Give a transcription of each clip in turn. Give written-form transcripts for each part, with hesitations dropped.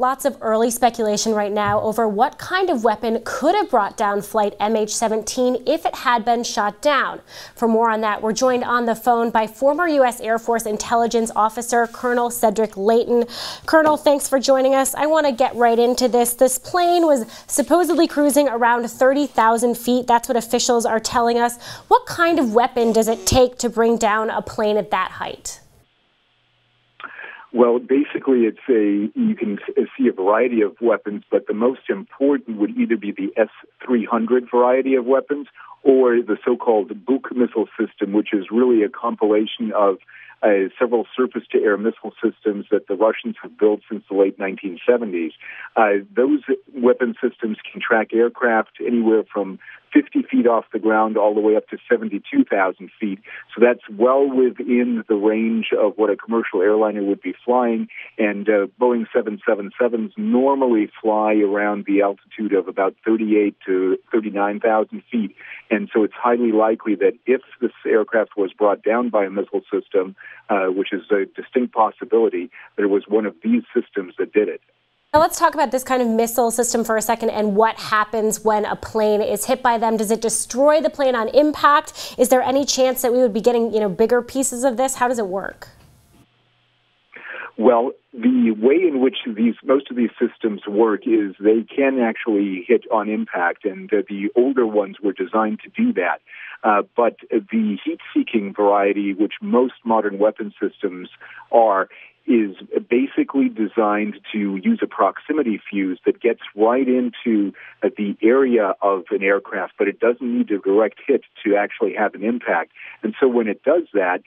Lots of early speculation right now over what kind of weapon could have brought down flight MH17 if it had been shot down. For more on that, we're joined on the phone by former U.S. Air Force intelligence officer Colonel Cedric Leighton. Colonel, thanks for joining us. I want to get right into this. This plane was supposedly cruising around 30,000 feet. That's what officials are telling us. What kind of weapon does it take to bring down a plane at that height? Well, basically, you can see a variety of weapons, but the most important would either be the S-300 variety of weapons or the so-called Buk missile system, which is really a compilation of several surface-to-air missile systems that the Russians have built since the late 1970s. Those weapon systems can track aircraft anywhere from 50 feet off the ground all the way up to 72,000 feet. So that's well within the range of what a commercial airliner would be flying. And Boeing 777s normally fly around the altitude of about 38 to 39,000 feet. And so it's highly likely that if this aircraft was brought down by a missile system, which is a distinct possibility, that it was one of these systems that did it. Now let's talk about this kind of missile system for a second and what happens when a plane is hit by them. Does it destroy the plane on impact? Is there any chance that we would be getting, bigger pieces of this? How does it work? Well, the way in which most of these systems work is they can actually hit on impact, and the older ones were designed to do that. But the heat-seeking variety, which most modern weapon systems are, is basically designed to use a proximity fuse that gets right into the area of an aircraft, but it doesn't need a direct hit to actually have an impact. And so when it does that,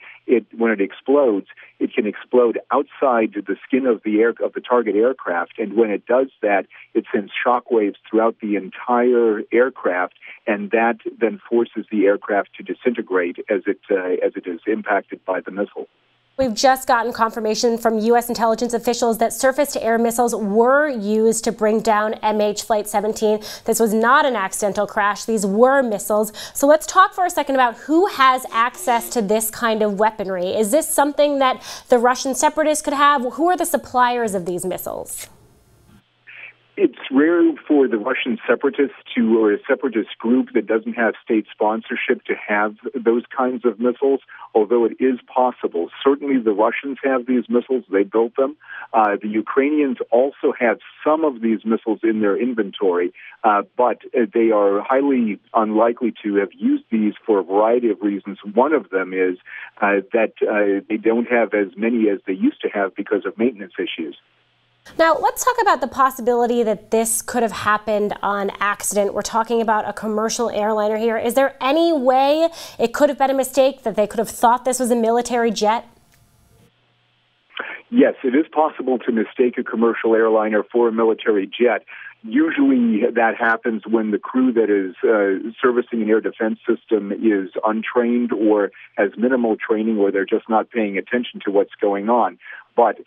when it explodes, it can explode outside the skin of the target aircraft. And when it does that, it sends shockwaves throughout the entire aircraft, and that then forces the aircraft to disintegrate as it is impacted by the missile. We've just gotten confirmation from U.S. intelligence officials that surface-to-air missiles were used to bring down MH Flight 17. This was not an accidental crash. These were missiles. So let's talk for a second about who has access to this kind of weaponry. Is this something that the Russian separatists could have? Who are the suppliers of these missiles? It's rare for the Russian separatists or a separatist group that doesn't have state sponsorship to have those kinds of missiles, although it is possible. Certainly the Russians have these missiles. They built them. The Ukrainians also have some of these missiles in their inventory, but they are highly unlikely to have used these for a variety of reasons. One of them is that they don't have as many as they used to have because of maintenance issues. Now, let's talk about the possibility that this could have happened on accident. We're talking about a commercial airliner here. Is there any way it could have been a mistake, that they could have thought this was a military jet? Yes, it is possible to mistake a commercial airliner for a military jet. Usually that happens when the crew that is servicing an air defense system is untrained or has minimal training, or they're just not paying attention to what's going on. But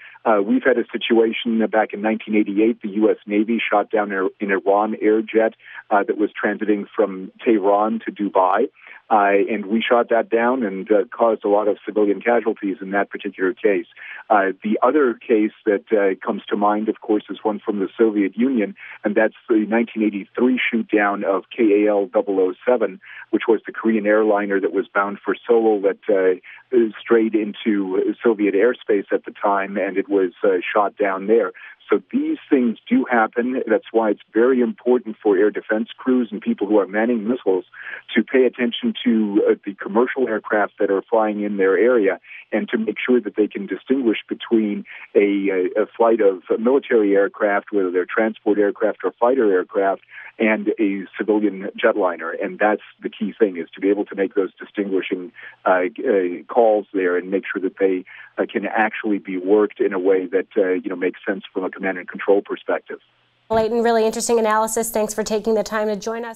we've had a situation back in 1988, the U.S. Navy shot down an Iran air jet that was transiting from Tehran to Dubai. And we shot that down and caused a lot of civilian casualties in that particular case. The other case that comes to mind, of course, is one from the Soviet Union, and that's the 1983 shoot-down of KAL-007, which was the Korean airliner that was bound for Seoul that strayed into Soviet airspace at the time, and it was shot down there. So these things do happen. That's why it's very important for air defense crews and people who are manning missiles to pay attention to the commercial aircraft that are flying in their area, and to make sure that they can distinguish between a flight of military aircraft, whether they're transport aircraft or fighter aircraft, and a civilian jetliner. And that's the key thing, is to be able to make those distinguishing calls there and make sure that they can actually be worked in a way that makes sense from a command and control perspective. Leighton, really interesting analysis. Thanks for taking the time to join us.